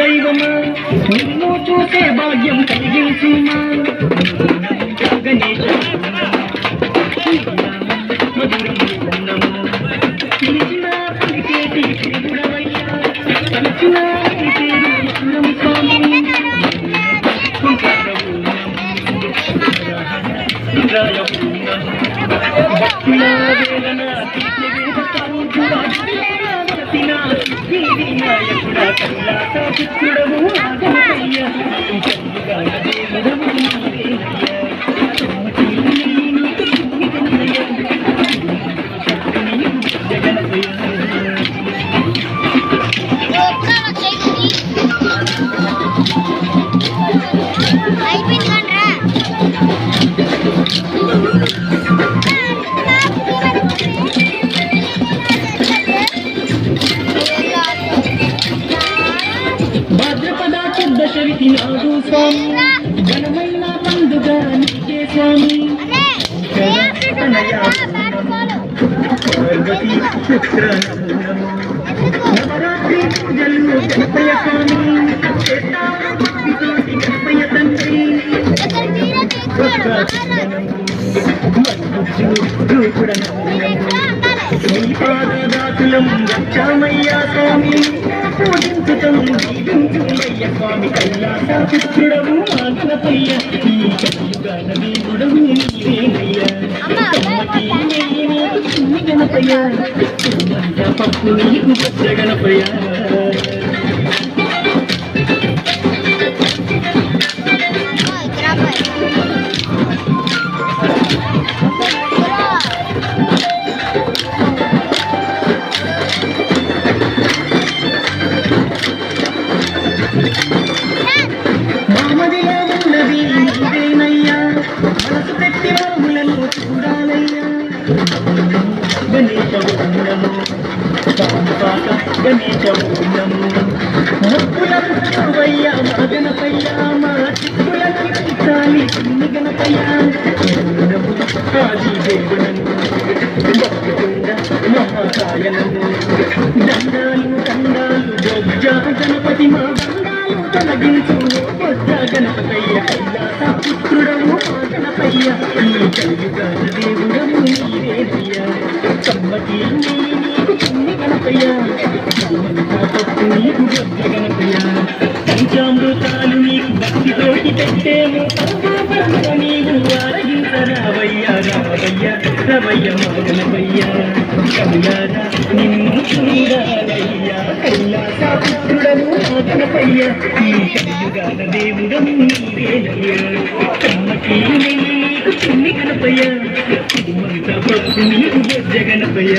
దైవమా నిన్ను చూసే భాగ్యం కలిగించుమా గణేశ మధురం పిలిచిన పలికేటి దేవుడవయ్యా పలిచిన పేరు స్వామి భక్తుల వేలన వినాయకుడా కైలాస పుత్రుడవు ఆగమయ్య దేవుడవు భాద్రపద చతుర్దశి నాడు స్వామి ఘనమైన పండుగ నిత్య స్వామి నవరాత్రి పూజలు గణపయ స్వామి గణపయ తండ్రి పాదదాసులం వచ్చామయ్యా స్వామి పూజించుతం దీవించుమయ్య స్వామి కైలాస పుత్రుడవు ఆగనపయ్య ఈ కలియుగాన దేవుడవు నీవేనయ్యా గణపయ్య పప్పు నీకు పెద్ద గణపయ్య మామదిలో ఉన్నది నీవేనయ్యా మనసు పెట్టి మాములను చూడాలయ్యా గణేశ ఉన్నము పాక గణేశ ఉన్నము మొక్కుల పుట్టువయ్యా మా గణపయ్యా మా చిక్కులకి పుట్టాలి చిన్ని గణపయ్యా ఆది దేవుడను భక్తుడ మహాకాయనము దండాలు దండాలు బొజ్జ గణపతి మా దండాలు తొలగించు బొజ్జ గణపయ్య కైలాస పుత్రుడము మా గణపయ్య ఈ కలియుగాన దేవుడము నీవేనయ్యా కమ్మటి నీకు చిన్ని గణపయ్య పప్పు నీకు బొజ్జ గణపయ్య పంచామృతాలు నీకు భక్తితోటి పెట్టేము నీవు ఆరగించరావయ్యా రావయ్య రవయ్య మా గణపయ్య కవియారా నిన్ను చూడాలయ్యా కైలాస పుత్రుడము మా గణపయ్య ఈ కలియుగాన దేవుడము నీవేనయ్యా కమ్మకి నీకు చిన్ని గణపయ్య పప్పు నీకు బొజ్జ గణపయ్య